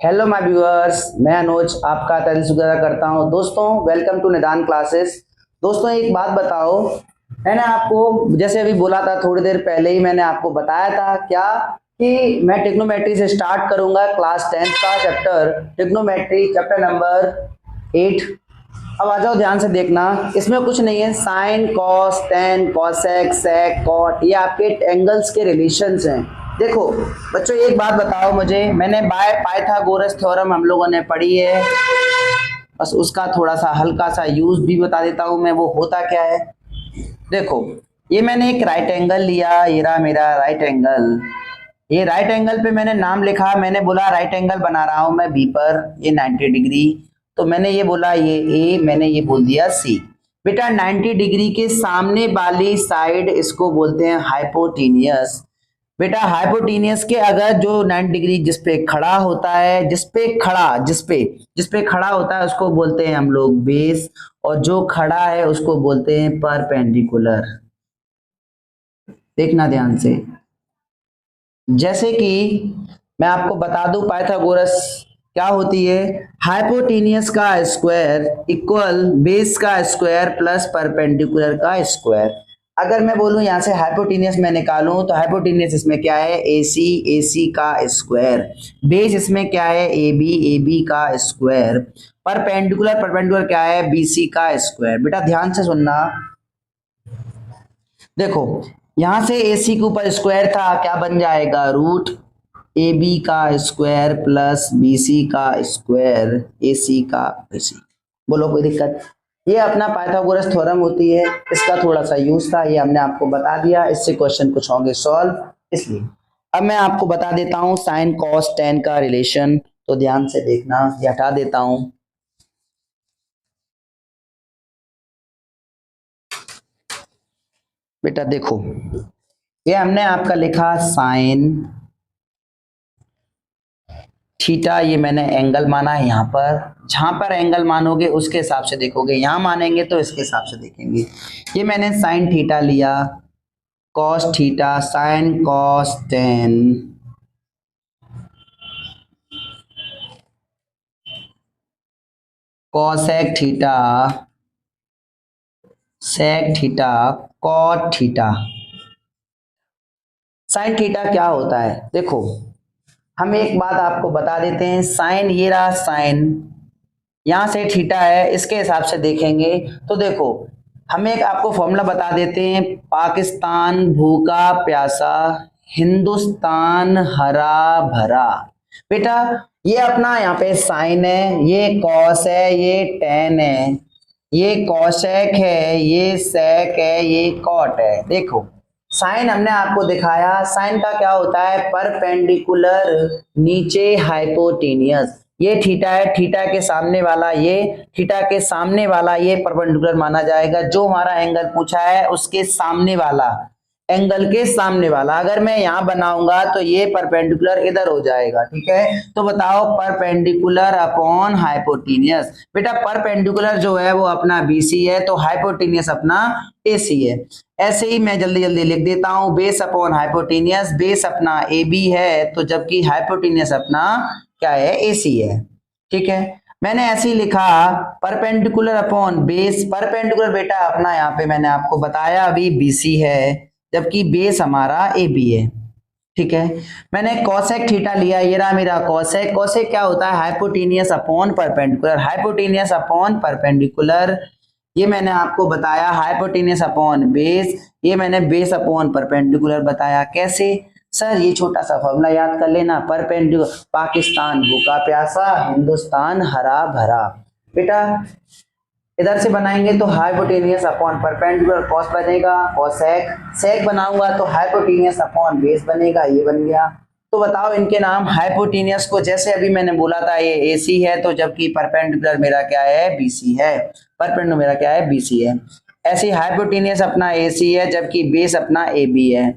Hello my viewers, मैं अनुज आपका तहे दिल से शुक्रिया करता हूं। दोस्तों, वेलकम टू निदान क्लासेस। दोस्तों, एक बात बताओ, मैंने आपको जैसे अभी बोला था, थोड़ी देर पहले ही मैंने आपको बताया था क्या कि मैं ट्रिग्नोमेट्री से स्टार्ट करूंगा क्लास 10th का चैप्टर ट्रिग्नोमेट्री, चैप्टर नंबर 8। अब आ जाओ, ध्यान से देखना। इसमें कुछ नहीं है, sine, cos, tan, cosec, sec, cot, ये आपके एंगल्स के रिलेशंस हैं। देखो बच्चों, एक बात बताओ मुझे, मैंने बाय पाइथागोरस थ्योरम हम लोगों ने पढ़ी है, बस उसका थोड़ा सा हल्का सा यूज भी बता देता हूं मैं, वो होता क्या है। देखो, ये मैंने एक राइट एंगल लिया, ये रहा मेरा राइट एंगल। ये राइट एंगल पे मैंने नाम लिखा, मैंने बोला राइट एंगल बना रहा हूं मैं बी पर, ये 90 डिग्री। तो मैंने ये बोला ये ए, मैंने ये बोल दिया सी। बेटा 90 डिग्री के सामने वाली साइड इसको बोलते हैं हाइपोटेनियस। बेटा हाइपोटेनियस के अगर जो 90 डिग्री जिस पे खड़ा होता है, जिस पे खड़ा होता है उसको बोलते हैं हम लोग बेस, और जो खड़ा है उसको बोलते हैं परपेंडिकुलर। देखना ध्यान से, जैसे कि मैं आपको बता दूं पाइथागोरस क्या होती है। हाइपोटेनियस का स्क्वायर इक्वल बेस का स्क्वायर प्लस परपेंडिकुलर का स्क्वायर। अगर मैं बोलूं यहां से हाइपोटेनियस मैं निकालूं तो हाइपोटेनियस इसमें क्या है, एसी का स्क्वायर। बेस इसमें क्या है, ए बी का स्क्वायर। परपेंडिकुलर क्या है, बीसी का स्क्वायर। बेटा ध्यान से सुनना, देखो यहां से एसी के ऊपर स्क्वायर था, क्या बन जाएगा, रूट ए बी का स्क्वायर प्लस बी सी का स्क्वायर, ए सी का एसी। बोलो कोई दिक्कत। ये अपना पाइथागोरस थ्योरम होती है, इसका थोड़ा सा यूज था, ये हमने आपको बता दिया, इससे क्वेश्चन कुछ होंगे सॉल्व, इसलिए अब मैं आपको बता देता हूं साइन कॉस टेन का रिलेशन। तो ध्यान से देखना, ये हटा देता हूं। बेटा देखो, ये हमने आपका लिखा साइन थीटा, ये मैंने एंगल माना है यहाँ पर। जहां पर एंगल मानोगे उसके हिसाब से देखोगे, यहां मानेंगे तो इसके हिसाब से देखेंगे। ये मैंने साइन थीटा लिया, cos theta, sine cos tan, cosec theta, sec theta, cot theta. Sine theta क्या होता है, देखो हम एक बात आपको बता देते हैं। साइन, ये रहा साइन, यहां से थीटा है, इसके हिसाब से देखेंगे। तो देखो हम एक आपको फॉर्मूला बता देते हैं, पाकिस्तान भूखा प्यासा, हिंदुस्तान हरा भरा। बेटा ये अपना यहाँ पे साइन है, ये कॉस है, ये टेन है, ये कॉसेक है, ये सेक है, ये कॉट है। देखो साइन हमने आपको दिखाया, साइन का क्या होता है, परपेंडिकुलर नीचे हाइपोटेनियस। ये थीटा है, थीटा के सामने वाला ये, थीटा के सामने वाला ये परपेंडिकुलर माना जाएगा। जो हमारा एंगल पूछा है उसके सामने वाला, एंगल के सामने वाला अगर मैं यहां बनाऊंगा तो ये परपेंडिकुलर इधर हो जाएगा, ठीक है। तो बताओ परपेंडिकुलर अपॉन हाइपोटेनियस। बेटा परपेंडिकुलर जो है वो अपना बीसी है, तो हाइपोटेनियस अपना एसी है। ऐसे ही मैं जल्दी जल्दी लिख देता हूं, बेस अपॉन हाइपोटेनियस, बेस अपना ए बी है, तो जबकि हाइपोटेनियस अपना क्या है, एसी है, ठीक है। मैंने ऐसे ही लिखा परपेंडिकुलर अपॉन बेस, परपेंडिकुलर बेटा अपना यहाँ पे मैंने आपको बताया अभी बीसी है, जबकि बेस हमारा ए बी है, ठीक है। मैंने कॉसेक थीटा लिया, ये रहा मेरा कॉसेक। कॉसेक क्या होता है, hypotenuse upon perpendicular, hypotenuse upon perpendicular. ये मैंने आपको बताया हाइपोटेनियस अपॉन बेस, ये मैंने बेस अपॉन परपेंडिकुलर बताया। कैसे सर, ये छोटा सा फॉर्मूला याद कर लेना, परपेंडिकुलर, पाकिस्तान भूखा प्यासा, हिंदुस्तान हरा भरा। बेटा इधर से बनाएंगे तो हाइपोटेनियस अपॉन परपेंडिकुलर कॉस बनेगा, कॉसेक, सेक बनाऊंगा तो हाइपोटेनियस अपॉन बेस बनेगा, ये बन गया। तो बताओ इनके नाम, हाइपोटेनियस को जैसे अभी मैंने बोला था ये एसी है, तो जबकि परपेंडिकुलर मेरा क्या है, बीसी है, परपेंडिकुलर मेरा क्या है, बीसी है। ऐसे हाइपोटेनियस अपना एसी है, जबकि बेस अपना ए बी है।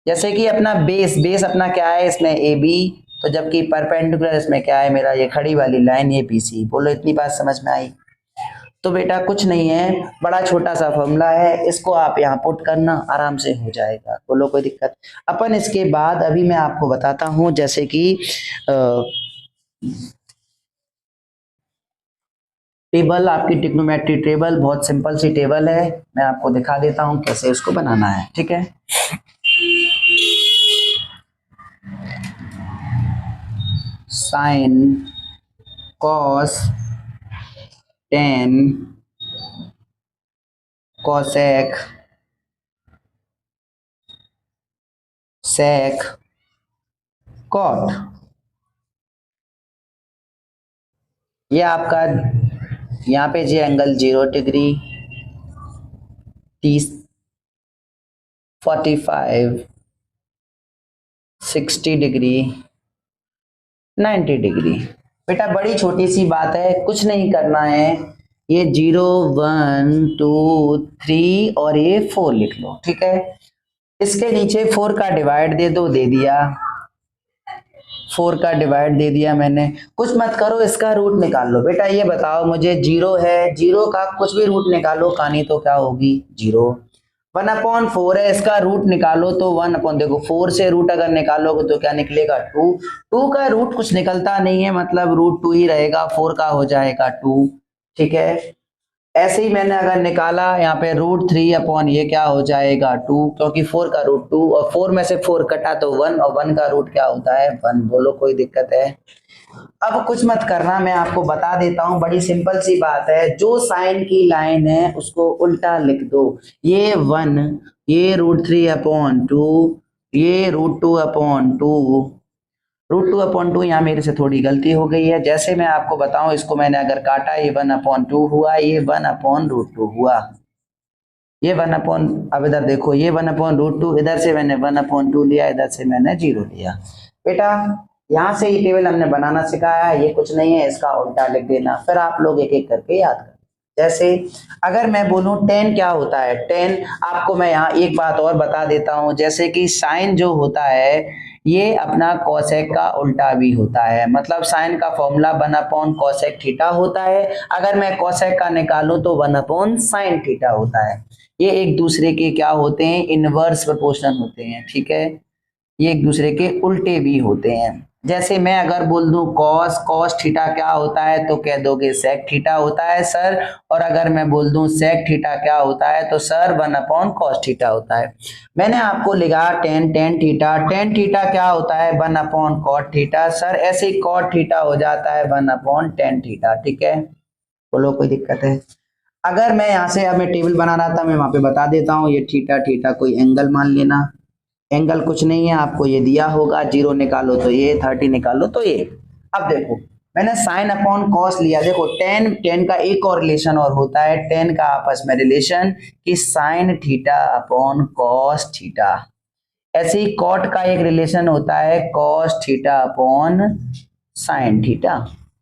जैसे कि अपना बेस, बेस अपना क्या है इसमें ए बी, तो जबकि परपेंडिकुलर इसमें क्या है मेरा, ये खड़ी वाली लाइन ये बीसी। बोलो इतनी बात समझ में आई। तो बेटा कुछ नहीं है, बड़ा छोटा सा फॉर्मूला है, इसको आप यहाँ पुट करना, आराम से हो जाएगा, बोलो कोई दिक्कत। अपन इसके बाद अभी मैं आपको बताता हूँ, जैसे कि टेबल आपकी ट्रिग्नोमेट्री टेबल बहुत सिंपल सी टेबल है, मैं आपको दिखा देता हूं कैसे उसको बनाना है। ठीक है, sine cos tan cosec sec cot, ये आपका यहाँ पे जी एंगल 0 डिग्री 30 45 60 डिग्री 90 डिग्री। बेटा बड़ी छोटी सी बात है, कुछ नहीं करना है, ये 0 1 2 3 और ये 4 लिख लो। ठीक है, इसके नीचे 4 का डिवाइड दे दो, दे दिया 4 का डिवाइड दे दिया मैंने। कुछ मत करो, इसका रूट निकाल लो। बेटा ये बताओ मुझे, 0 है, 0 का कुछ भी रूट निकालो, कहानी तो क्या होगी 0। 1/4 है, इसका रूट निकालो तो 1 देखो 4 से रूट अगर निकालोगे तो क्या निकलेगा 2। 2 का रूट कुछ निकलता नहीं है, मतलब रूट 2 ही रहेगा, 4 का हो जाएगा 2। ठीक है, ऐसे ही मैंने अगर निकाला यहाँ पे √3 ये क्या हो जाएगा 2, क्योंकि 4 का रूट 2 और 4 में से 4 कटा तो 1 और 1 का रूट क्या होता है 1। बोलो कोई दिक्कत है? अब कुछ मत करना, मैं आपको बता देता हूँ, बड़ी सिंपल सी बात है। जो साइन की लाइन है उसको उल्टा लिख दो, ये 1, ये √3/2, ये √2/2। √2/2 यहाँ मेरे से थोड़ी गलती हो गई है, जैसे मैं आपको बताऊं, इसको मैंने अगर काटा, ये 1/2 हुआ, ये 1/√2 हुआ, ये 1 अब इधर देखो, ये 1/√2, इधर से मैंने 1/2 लिया, इधर से मैंने 0 लिया। बेटा यहाँ से ये टेबल हमने बनाना सिखाया, ये कुछ नहीं है, इसका उल्टा लिख देना, फिर आप लोग एक एक करके याद कर। जैसे अगर मैं बोलूं 10 क्या होता है 10, आपको मैं यहाँ एक बात और बता देता हूँ, जैसे कि साइन जो होता है ये अपना कोसेक का उल्टा भी होता है, मतलब साइन का फॉर्मूला 1/cosec थीटा होता है, अगर मैं कोसेक का निकालूं तो 1/sin थीटा होता है। ये एक दूसरे के क्या होते हैं, इनवर्स प्रोपोर्शनल होते हैं। ठीक है, ये एक दूसरे के उल्टे भी होते हैं। जैसे मैं अगर बोल दूं cos थीटा क्या होता है तो कह दोगे sec थीटा होता है सर, और अगर मैं बोल दूं sec थीटा क्या होता है तो सर 1/cos थीटा होता है। मैंने आपको लिखा tan थीटा क्या होता है 1/cot थीटा, सर ऐसे ही cot थीटा हो जाता है 1/tan थीटा। ठीक है, बोलो कोई दिक्कत है? अगर मैं यहाँ से अब मैं टेबल बना रहा था, मैं वहां पे बता देता हूँ, ये थीटा कोई एंगल मान लेना, एंगल कुछ नहीं है, आपको ये दिया होगा, 0 निकालो तो ये, 30 निकालो तो ये। अब देखो मैंने sin/cos लिया, देखो tan का एक और रिलेशन और होता है, tan का आपस में रिलेशन कि sin θ/cos थीटा, ऐसे ही cot का एक रिलेशन होता है cos θ/sin थीटा।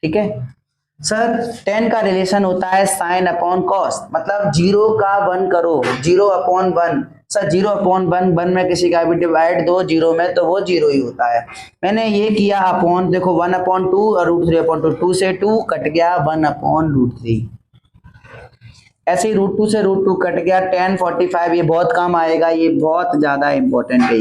ठीक है सर, tan का रिलेशन होता है sin/cos, मतलब 0 का 1 करो, 0/1 सर, 0/1 में किसी का भी डिवाइड दो 0 में तो वो 0 ही होता है। मैंने ये किया अपॉन, देखो 1/2 और √3/2, 2 से 2 कट गया 1/√3, ऐसे ही √2 से √2 कट गया, tan 45, ये बहुत काम आएगा, ये बहुत ज्यादा इंपॉर्टेंट है,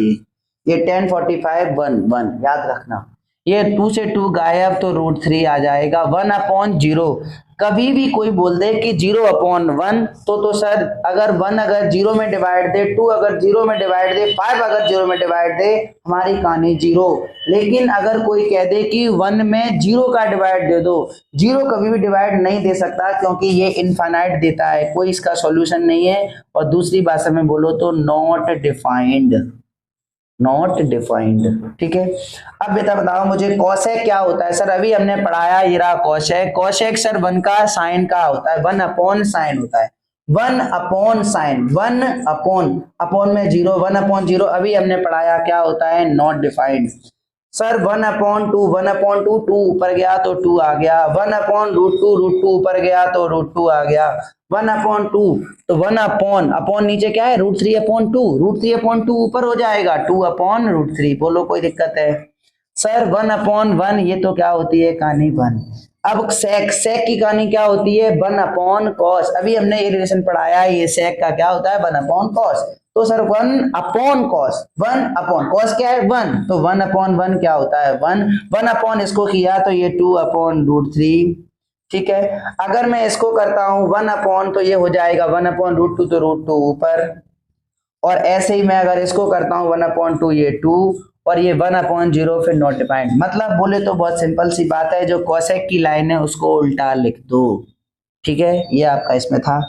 ये tan 45 1 याद रखना, ये 2 से 2 गायब तो √3 आ जाएगा, 1/0। कभी भी कोई बोल दे कि 0/1 तो सर अगर 1 अगर 0 में डिवाइड दे, 2 अगर 0 में डिवाइड दे, 5 अगर 0 में डिवाइड दे, हमारी कहानी 0। लेकिन अगर कोई कह दे कि 1 में 0 का डिवाइड दे दो, 0 कभी भी डिवाइड नहीं दे सकता, क्योंकि ये इनफाइनाइट देता है, कोई इसका सॉल्यूशन नहीं है, और दूसरी भाषा में बोलो तो नॉट डिफाइंड। ठीक है, अब बेटा बताओ मुझे कोसेक क्या होता है? सर अभी हमने पढ़ाया, ये रहा कोसेक सर 1 का साइन का होता है, 1/sin होता है, 1/sin, 1/अपॉन में 0, 1/0 अभी हमने पढ़ाया क्या होता है, नॉट डिफाइंड। सर 1/2 2 ऊपर गया तो 2 आ गया, 1/√2 ऊपर गया तो √2 आ गया, 1/2 तो 1/अपॉन नीचे क्या है √3/2 ऊपर हो जाएगा 2/√3। बोलो कोई दिक्कत है? सर 1/1 ये तो क्या होती है कहानी 1। अब सेक की कहानी क्या होती है 1/cos, अभी हमने ये रिलेशन पढ़ाया है, ये सेक का क्या होता है 1/cos, तो sir 1 upon cos, 1 upon cos क्या है 1, तो 1 अपॉन 1 क्या होता है 1, 1 अपॉन इसको किया तो ये 2 अपॉन रूट 3, ठीक है। अगर मैं इसको करता हूं 1 अपॉन तो ये हो जाएगा 1 अपॉन रूट 2, तो रूट 2 ऊपर, और ऐसे ही मैं अगर इसको करता हूं 1 अपॉन 2 ये 2, और ये 1 अपॉन 0 फिर नॉट डिफाइंड। मतलब बोले तो बहुत सिंपल सी बात है, जो कोसेक की लाइन है उसको उल्टा लिख दो, ठीक है। ये आपका इसमें था।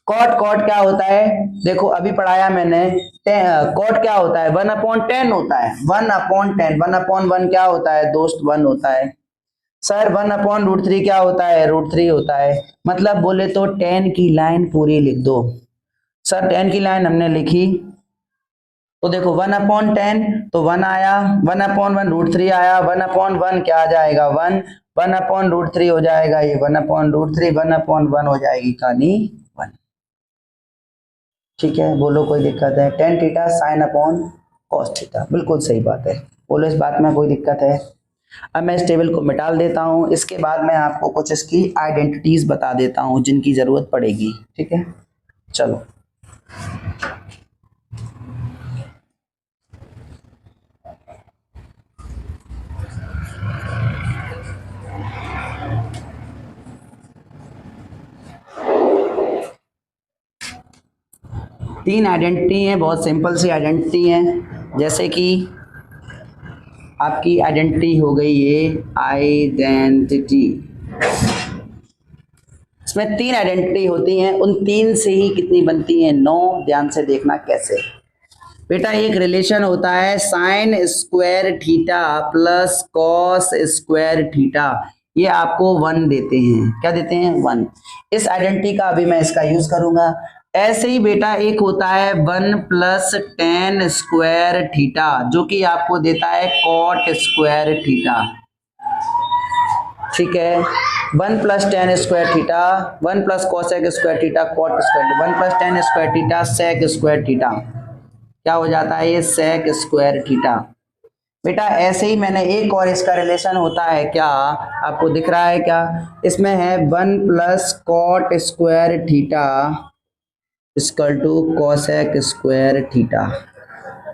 कॉट, कॉट क्या होता है देखो अभी पढ़ाया मैंने, कॉट क्या होता है 1 अपॉन 10 होता है, 1 अपॉन 10, 1 अपॉन 1 क्या होता है दोस्त 1 होता है। सर 1 अपॉन रूट 3 क्या होता है रूट 3 होता है। मतलब बोले तो 10 की लाइन पूरी लिख दो। सर 10 की लाइन हमने लिखी तो देखो 1 अपॉन 10 तो 1 आया, 1 अपॉन 1 रूट 3 आया, 1 अपॉन 1 क्या आ जाएगा 1, 1 अपॉन रूट 3 हो जाएगा ये 1 अपॉन रूट 3, 1 अपॉन 1 हो जाएगी कहानी 1, ठीक है। बोलो कोई दिक्कत है, tan theta sine upon cos theta, बिल्कुल सही बात है। बोलो इस बात में कोई दिक्कत है। अब मैं इस टेबल को मिटा देता हूं, इसके बाद मैं आपको कुछ इसकी आइडेंटिटीज बता देता हूं जिनकी जरूरत पड़ेगी, ठीक है। चलो तीन आइडेंटिटी हैं, बहुत सिंपल सी आइडेंटिटी हैं। जैसे कि आपकी आइडेंटिटी हो गई ये आइडेंटिटी, इसमें तीन आइडेंटिटी होती हैं, उन तीन से ही कितनी बनती हैं 9। ध्यान से देखना कैसे बेटा। एक रिलेशन होता है sine square theta plus cos square theta, ये आपको 1 देते हैं, क्या देते हैं 1। इस आइडेंटिटी का अभी मैं इसका यूज करूंगा। ऐसे ही बेटा एक होता है 1 प्लस टेन स्क्वायर थीटा, जो कि आपको देता है कॉट स्क्वायर थीटा, ठीक है। 1 plus tan square theta, 1 plus cosec square theta cot square, 1 plus tan square theta sec square theta, क्या हो जाता है ये सेक स्क्वायर थीटा। बेटा ऐसे ही मैंने एक और इसका रिलेशन होता है, क्या आपको दिख रहा है क्या, इसमें है 1 plus cot square theta equal to cosec square theta,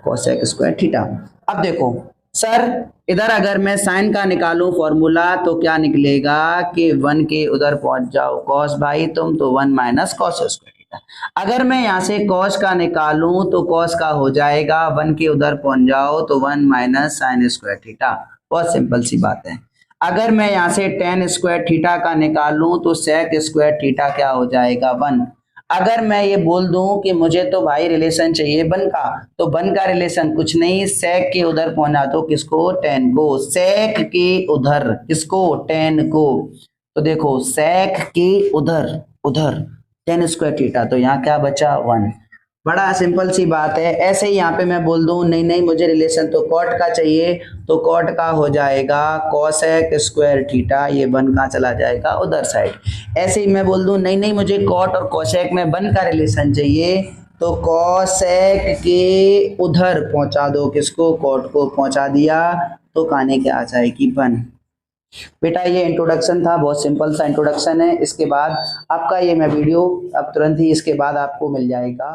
cosec square theta. अब देखो सर इधर अगर मैं साइन का निकालूं फॉर्मूला तो क्या निकलेगा कि 1 के उधर पहुंच जाओ कॉस भाई तुम, तो 1 माइनस कॉस स्क्वायर थीटा। अगर मैं यहां से कॉस का निकालूं तो कॉस का हो जाएगा 1 के उधर पहुंच जाओ तो 1 माइनस साइन स्क्वायर थीटा, बहुत सिंपल सी बात है। अगर मैं यहां से टेन स्क्वायर थीटा का निकालूं तो सेक स्क्वायर थीटा क्या हो जाएगा 1। अगर मैं ये बोल दूं कि मुझे तो भाई रिलेशन चाहिए 1 का, तो 1 का रिलेशन कुछ नहीं, सेक के उधर पहुंचा दो किसको, टेन को, सेक के उधर किसको, टेन को। तो देखो सेक के उधर उधर टेन स्क्वायर थीटा, तो यहाँ क्या बचा 1। बड़ा सिंपल सी बात है। ऐसे ही यहाँ पे मैं बोल दूं नहीं नहीं मुझे रिलेशन तो कॉट का चाहिए, तो कॉट का हो जाएगा कोसेक स्क्वायर थीटा, ये 1 का चला जाएगा उधर साइड। ऐसे ही मैं बोल दूं नहीं नहीं मुझे कॉट और कोसेक में 1 का रिलेशन चाहिए, तो कोसेक के उधर पहुंचा दो किसको, कॉट को पहुंचा दिया, तो कहानी क्या आ जाएगी 1। बेटा ये इंट्रोडक्शन था, बहुत सिंपल सा इंट्रोडक्शन है। इसके बाद आपका ये मैं वीडियो अब तुरंत ही इसके बाद आपको मिल जाएगा।